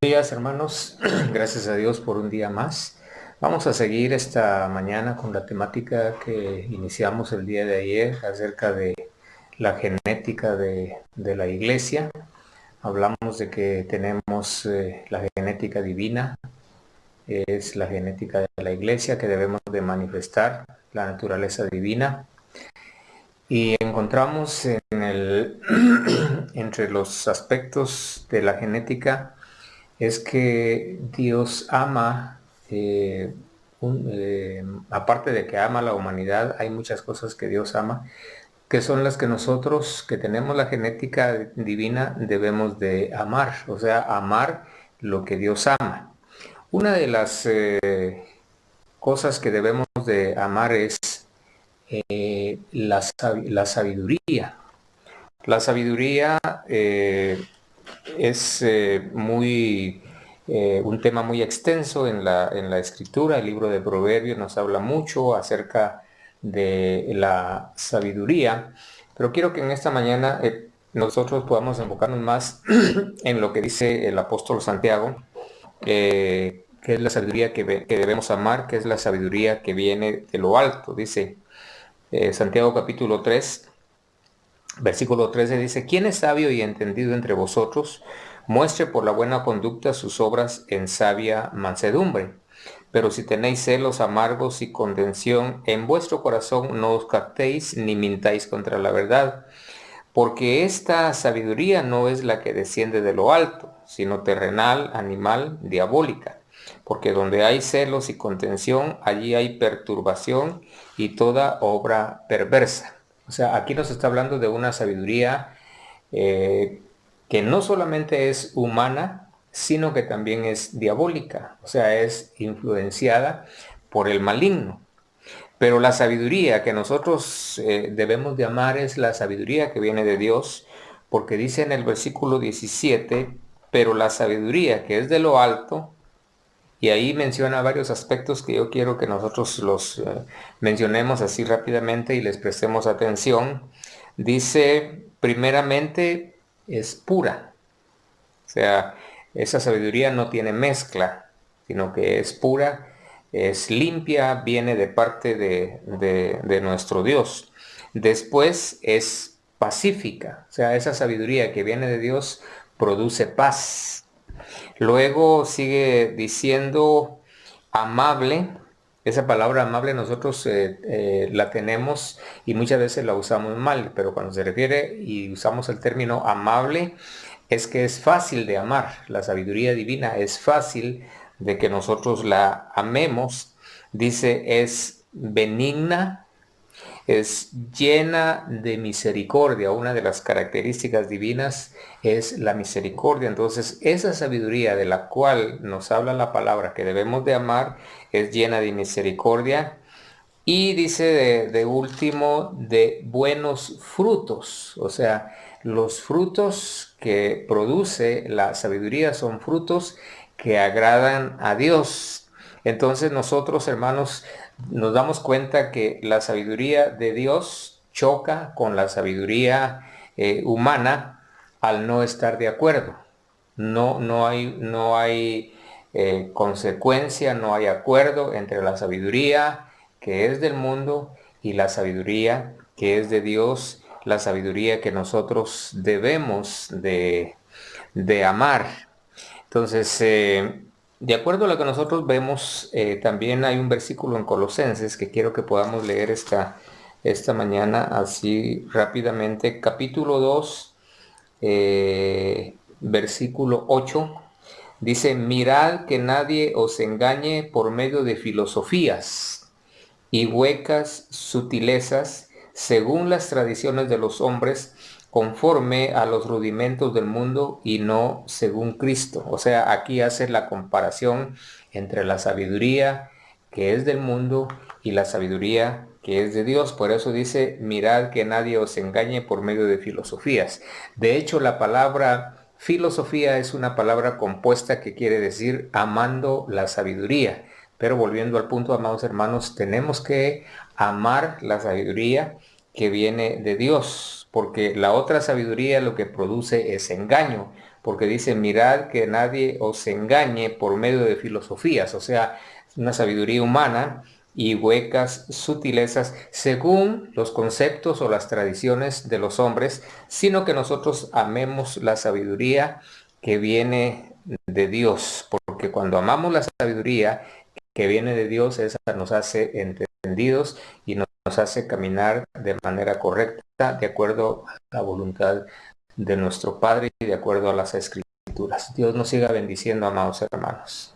Días, hermanos. Gracias a Dios por un día más. Vamos a seguir esta mañana con la temática que iniciamos el día de ayer acerca de la genética de la iglesia. Hablamos de que tenemos la genética divina, es la genética de la iglesia que debemos de manifestar, la naturaleza divina. Y encontramos entre los aspectos de la genética es que Dios ama, aparte de que ama a la humanidad, hay muchas cosas que Dios ama, que son las que nosotros, que tenemos la genética divina, debemos de amar, o sea, amar lo que Dios ama. Una de las cosas que debemos de amar es la sabiduría. La sabiduría es un tema muy extenso en la escritura. El libro de Proverbios nos habla mucho acerca de la sabiduría, pero quiero que en esta mañana nosotros podamos enfocarnos más en lo que dice el apóstol Santiago, que es la sabiduría que debemos amar, que es la sabiduría que viene de lo alto. Dice Santiago capítulo 3. Versículo 13 dice: ¿Quién es sabio y entendido entre vosotros? Muestre por la buena conducta sus obras en sabia mansedumbre. Pero si tenéis celos amargos y contención en vuestro corazón, no os captéis ni mintáis contra la verdad. Porque esta sabiduría no es la que desciende de lo alto, sino terrenal, animal, diabólica. Porque donde hay celos y contención, allí hay perturbación y toda obra perversa. O sea, aquí nos está hablando de una sabiduría eh, que no solamente es humana, sino que también es diabólica. O sea, es influenciada por el maligno. Pero la sabiduría que nosotros debemos de amar es la sabiduría que viene de Dios, porque dice en el versículo 17, pero la sabiduría que es de lo alto, y ahí menciona varios aspectos que yo quiero que nosotros los mencionemos así rápidamente y les prestemos atención. Dice, primeramente, es pura. O sea, esa sabiduría no tiene mezcla, sino que es pura, es limpia, viene de parte de nuestro Dios. Después es pacífica. O sea, esa sabiduría que viene de Dios produce paz. Luego sigue diciendo amable. Esa palabra amable nosotros la tenemos y muchas veces la usamos mal, pero cuando se refiere y usamos el término amable, es que es fácil de amar. La sabiduría divina es fácil de que nosotros la amemos. Dice, es benigna, es llena de misericordia. Una de las características divinas es la misericordia. Entonces, esa sabiduría de la cual nos habla la palabra que debemos de amar es llena de misericordia. Y dice de último, de buenos frutos. O sea, los frutos que produce la sabiduría son frutos que agradan a Dios. Entonces nosotros, hermanos, nos damos cuenta que la sabiduría de Dios choca con la sabiduría humana al no estar de acuerdo. No hay consecuencia, no hay acuerdo entre la sabiduría que es del mundo y la sabiduría que es de Dios, la sabiduría que nosotros debemos de amar. Entonces, de acuerdo a lo que nosotros vemos, también hay un versículo en Colosenses que quiero que podamos leer esta mañana así rápidamente. Capítulo 2, versículo 8. Dice, mirad que nadie os engañe por medio de filosofías y huecas sutilezas, según las tradiciones de los hombres, conforme a los rudimentos del mundo y no según Cristo. O sea, aquí hace la comparación entre la sabiduría que es del mundo y la sabiduría que es de Dios. Por eso dice, mirad que nadie os engañe por medio de filosofías. De hecho, la palabra filosofía es una palabra compuesta que quiere decir amando la sabiduría. Pero volviendo al punto, amados hermanos, tenemos que amar la sabiduría que viene de Dios, porque la otra sabiduría lo que produce es engaño, porque dice, mirad que nadie os engañe por medio de filosofías, o sea, una sabiduría humana y huecas sutilezas según los conceptos o las tradiciones de los hombres, sino que nosotros amemos la sabiduría que viene de Dios, porque cuando amamos la sabiduría que viene de Dios, esa nos hace entendidos y nos hace caminar de manera correcta, de acuerdo a la voluntad de nuestro Padre y de acuerdo a las Escrituras. Dios nos siga bendiciendo, amados hermanos.